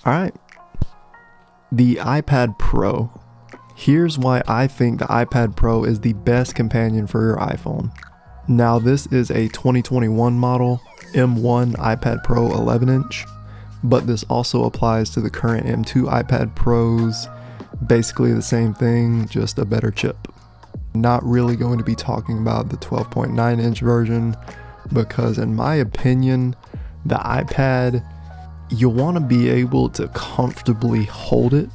Alright, the iPad Pro. Here's why I think the iPad Pro is the best companion for your iPhone. Now this is a 2021 model M1 iPad Pro 11-inch, but this also applies to the current M2 iPad Pros. Basically the same thing, just a better chip. Not really going to be talking about the 12.9-inch version because in my opinion, the iPad, you want to be able to comfortably hold it.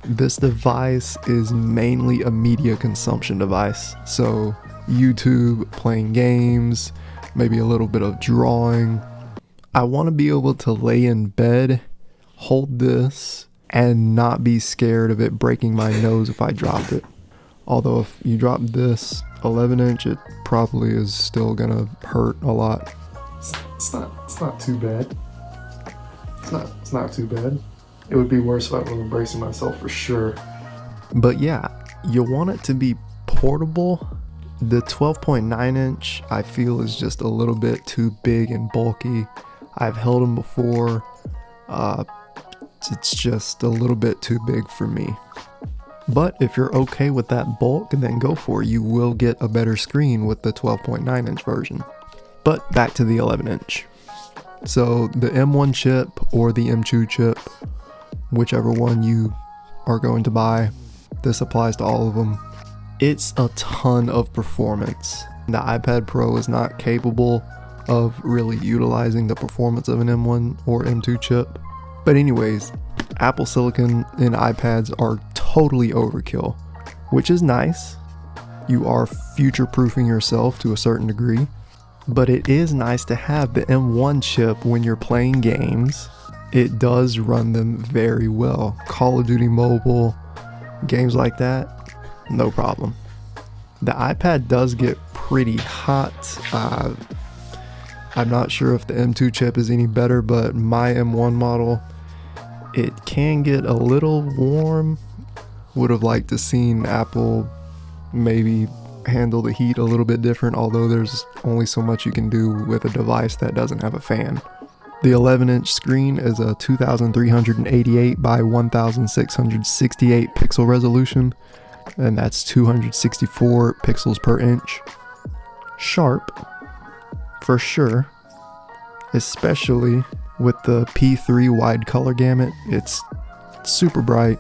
This device is mainly a media consumption device, so YouTube, playing games, maybe a little bit of drawing. I want to be able to lay in bed, hold this, and not be scared of it breaking my nose if I dropped it. Although if you drop this 11-inch, it probably is still gonna hurt a lot. It's not too bad. It's not too bad. It would be worse if I wasn't bracing myself for sure. But yeah, you want it to be portable. The 12.9-inch I feel is just a little bit too big and bulky. I've held them before. It's just a little bit too big for me. But if you're okay with that bulk, then go for it. You will get a better screen with the 12.9-inch version. But back to the 11-inch. So the M1 chip or the M2 chip, whichever one you are going to buy, this applies to all of them. It's a ton of performance. The iPad Pro is not capable of really utilizing the performance of an M1 or M2 chip. But anyways, Apple Silicon in iPads are totally overkill, which is nice. You are future-proofing yourself to a certain degree, but it is nice to have the M1 chip when you're playing games. It does run them very well. Call of Duty Mobile, games like that, no problem. The iPad does get pretty hot. I'm not sure if the M2 chip is any better, but my M1 model, it can get a little warm. Would have liked to seen Apple maybe handle the heat a little bit different, although there's only so much you can do with a device that doesn't have a fan. The 11-inch screen is a 2388 by 1668 pixel resolution, and that's 264 pixels per inch. Sharp, for sure, especially with the P3 wide color gamut. It's super bright,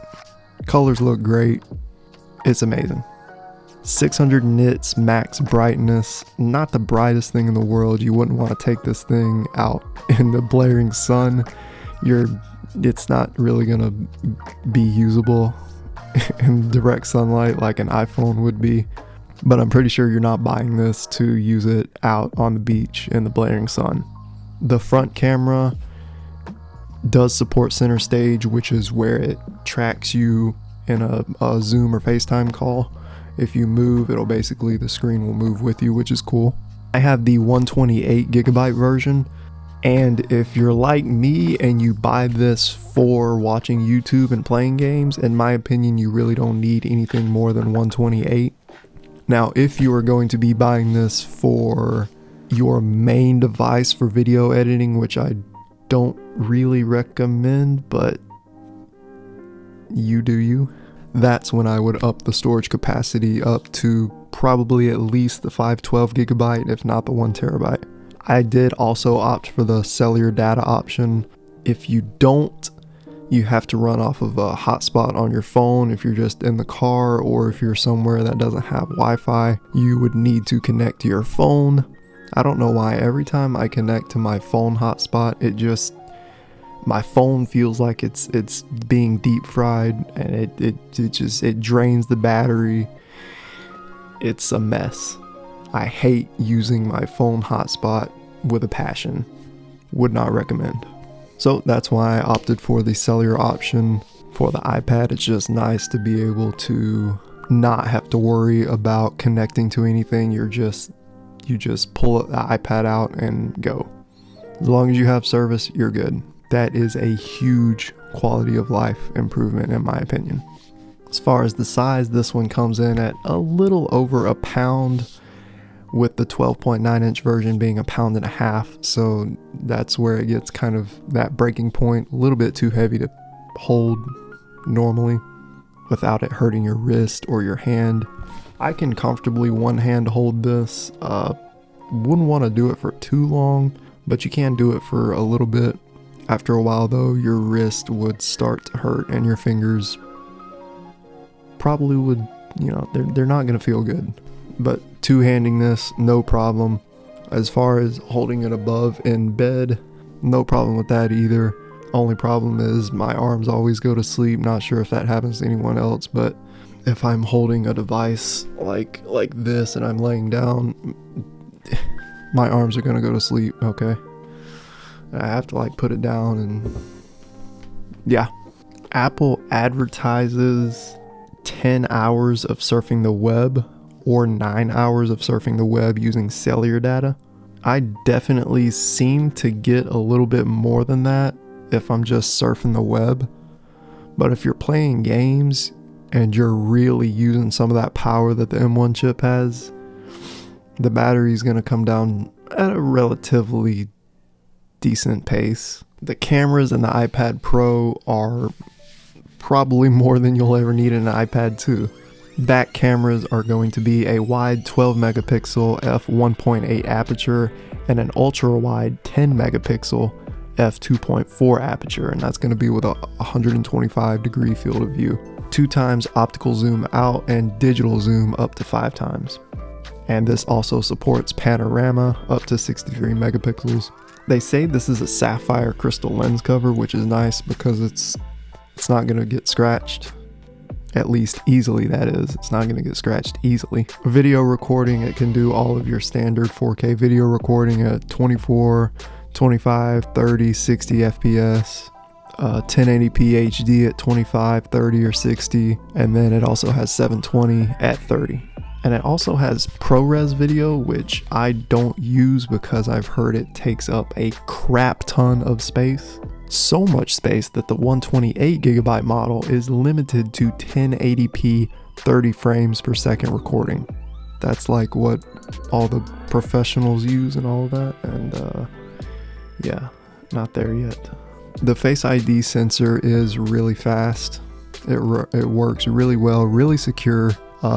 colors look great, it's amazing. 600 nits max brightness, not the brightest thing in the world. You wouldn't want to take this thing out in the blaring sun. It's not really gonna be usable in direct sunlight like an iPhone would be, but I'm pretty sure you're not buying this to use it out on the beach in the blaring sun. The front camera does support center stage, which is where it tracks you in a Zoom or FaceTime call. If you move, the screen will move with you, which is cool. I have the 128GB version, and if you're like me and you buy this for watching YouTube and playing games, in my opinion, you really don't need anything more than 128. Now, if you are going to be buying this for your main device for video editing, which I don't really recommend, but you do you, that's when I would up the storage capacity up to probably at least the 512GB, if not the 1TB. I did also opt for the cellular data option. If you don't, you have to run off of a hotspot on your phone. If you're just in the car or if you're somewhere that doesn't have Wi-Fi, you would need to connect to your phone. I don't know why every time I connect to my phone hotspot, my phone feels like it's being deep fried, and it drains the battery. It's a mess. I hate using my phone hotspot with a passion. Would not recommend. So that's why I opted for the cellular option for the iPad. It's just nice to be able to not have to worry about connecting to anything. You just pull the iPad out and go. As long as you have service, you're good. That is a huge quality of life improvement in my opinion. As far as the size, this one comes in at a little over a pound, with the 12.9-inch version being 1.5 pounds. So that's where it gets kind of that breaking point, a little bit too heavy to hold normally without it hurting your wrist or your hand. I can comfortably one hand hold this. Wouldn't want to do it for too long, but you can do it for a little bit. After a while though, your wrist would start to hurt and your fingers probably would, they're not going to feel good. But two-handing this, no problem. As far as holding it above in bed, no problem with that either. Only problem is my arms always go to sleep. Not sure if that happens to anyone else, but if I'm holding a device like this and I'm laying down, my arms are gonna go to sleep, okay? I have to put it down and yeah. Apple advertises 10 hours of surfing the web or 9 hours of surfing the web using cellular data. I definitely seem to get a little bit more than that if I'm just surfing the web. But if you're playing games and you're really using some of that power that the M1 chip has, the battery's going to come down at a relatively decent pace. The cameras in the iPad Pro are probably more than you'll ever need in an iPad 2. Back cameras are going to be a wide 12 megapixel f1.8 aperture and an ultra wide 10 megapixel f2.4 aperture, and that's going to be with a 125 degree field of view. 2 times optical zoom out and digital zoom up to 5 times. And this also supports panorama up to 63 megapixels. They say this is a sapphire crystal lens cover, which is nice because it's not going to get scratched. At least easily, that is. It's not going to get scratched easily. Video recording, it can do all of your standard 4K video recording at 24, 25, 30, 60 FPS, 1080p HD at 25, 30, or 60, and then it also has 720 at 30. And it also has ProRes video, which I don't use because I've heard it takes up a crap ton of space. So much space that the 128GB model is limited to 1080p 30 frames per second recording. That's like what all the professionals use and all of that, and yeah, not there yet. The Face ID sensor is really fast. It works really well, really secure.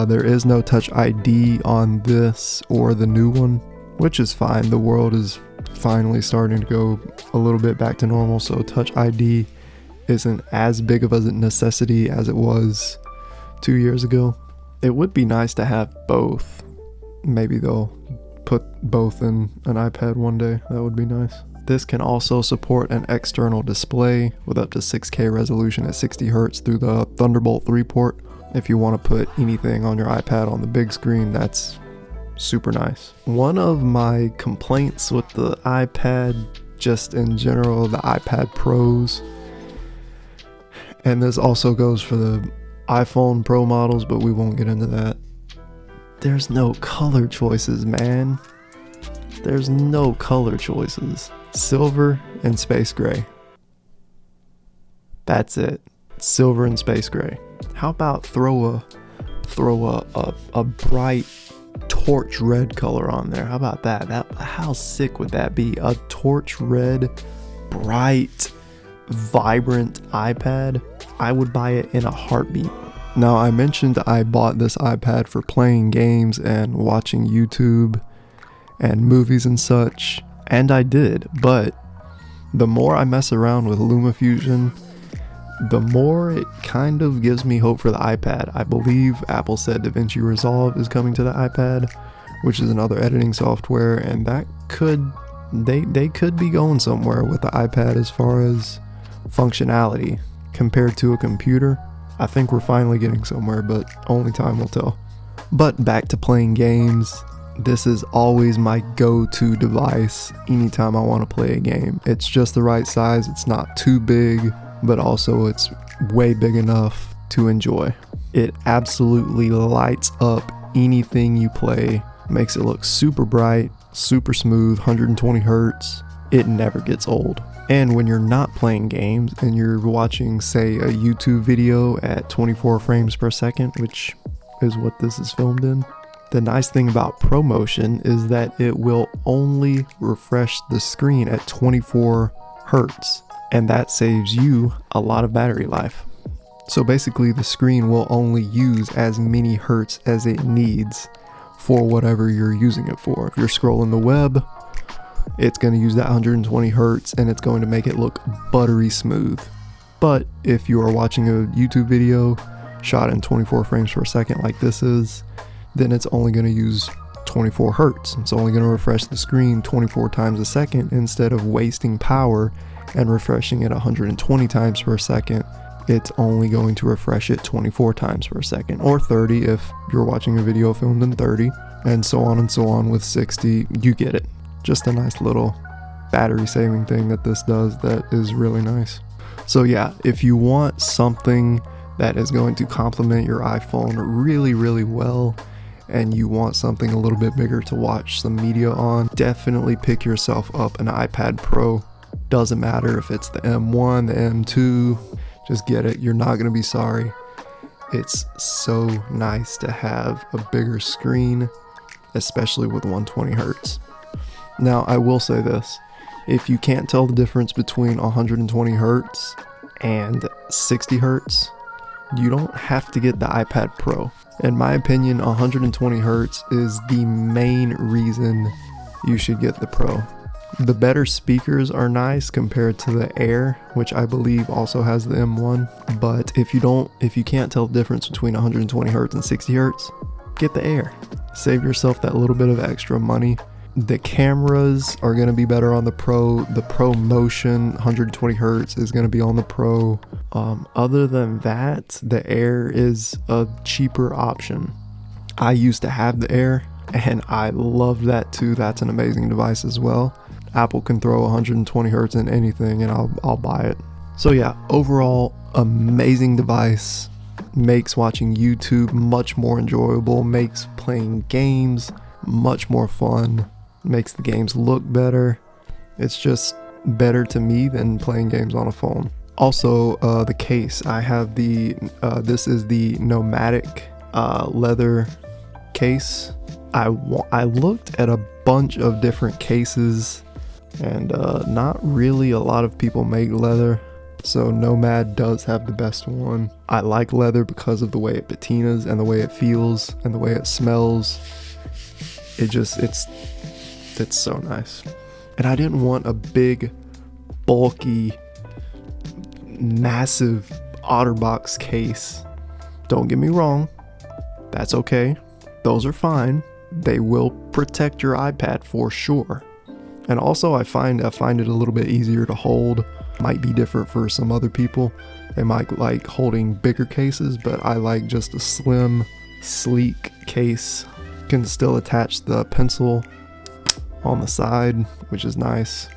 There is no Touch ID on this or the new one, which is fine. The world is finally starting to go a little bit back to normal, so Touch ID isn't as big of a necessity as it was 2 years ago. It would be nice to have both. Maybe they'll put both in an iPad one day. That would be nice. This can also support an external display with up to 6K resolution at 60 Hz through the Thunderbolt 3 port. If you want to put anything on your iPad on the big screen, that's super nice. One of my complaints with the iPad, just in general, the iPad Pros, and this also goes for the iPhone Pro models, but we won't get into that. There's no color choices, man. There's no color choices. Silver and space gray. That's it. Silver and space gray. How about throw a bright torch red color on there? How about that? How sick would that be? A torch red, bright, vibrant iPad. I would buy it in a heartbeat. Now, I mentioned I bought this iPad for playing games and watching YouTube and movies and such, and I did, but the more I mess around with LumaFusion, the more it kind of gives me hope for the iPad. I believe Apple said DaVinci Resolve is coming to the iPad, which is another editing software, and that they could be going somewhere with the iPad as far as functionality compared to a computer. I think we're finally getting somewhere, but only time will tell. But back to playing games. This is always my go-to device anytime I want to play a game. It's just the right size. It's not too big, but also it's way big enough to enjoy. It absolutely lights up anything you play, makes it look super bright, super smooth, 120 Hz. It never gets old. And when you're not playing games and you're watching, say, a YouTube video at 24 frames per second, which is what this is filmed in, the nice thing about ProMotion is that it will only refresh the screen at 24 Hz. and that saves you a lot of battery life. So basically the screen will only use as many hertz as it needs for whatever you're using it for. If you're scrolling the web, it's going to use that 120 hertz and it's going to make it look buttery smooth. But if you are watching a YouTube video shot in 24 frames per second like this is, then it's only going to use 24 hertz. It's only going to refresh the screen 24 times a second instead of wasting power and refreshing it 120 times per second. It's only going to refresh it 24 times per second, or 30 if you're watching a video filmed in 30, and so on with 60. You get it. Just a nice little battery saving thing that this does that is really nice. So yeah, if you want something that is going to complement your iPhone really, really well, and you want something a little bit bigger to watch some media on, definitely pick yourself up an iPad Pro. Doesn't matter if it's the M1, the M2, just get it. You're not going to be sorry. It's so nice to have a bigger screen, especially with 120 hertz. Now, I will say this. If you can't tell the difference between 120 hertz and 60 hertz, you don't have to get the iPad Pro. In my opinion, 120 hertz is the main reason you should get the Pro. The better speakers are nice compared to the Air, which I believe also has the M1. But if you can't tell the difference between 120 hertz and 60 hertz, get the Air. Save yourself that little bit of extra money. The cameras are going to be better on the Pro. The Pro Motion 120 hertz is going to be on the Pro. Other than that, the Air is a cheaper option. I used to have the Air and I love that too. That's an amazing device as well. Apple can throw 120 hertz in anything and I'll buy it. So yeah, overall amazing device. Makes watching YouTube much more enjoyable, makes playing games much more fun, makes the games look better. It's just better to me than playing games on a phone. Also, the case. I have this is the Nomadic leather case. I looked at a bunch of different cases and not really a lot of people make leather, so Nomad does have the best one. I like leather because of the way it patinas and the way it feels and the way it smells. It's so nice. And I didn't want a big, bulky, massive OtterBox case. Don't get me wrong, that's okay. Those are fine. They will protect your iPad for sure. And also I find it a little bit easier to hold. Might be different for some other people. They might like holding bigger cases, but I like just a slim, sleek case. Can still attach the pencil on the side, which is nice.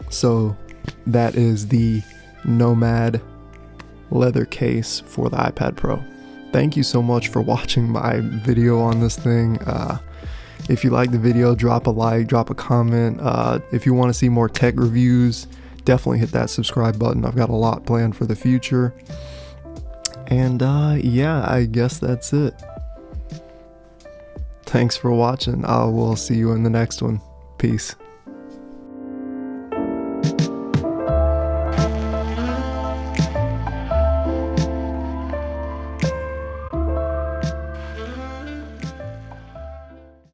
So that is the Nomad leather case for the iPad Pro. Thank you so much for watching my video on this thing. If you like the video, drop a like, drop a comment. If you want to see more tech reviews, definitely hit that subscribe button. I've got a lot planned for the future. And yeah, I guess that's it. Thanks for watching. I will see you in the next one. Peace.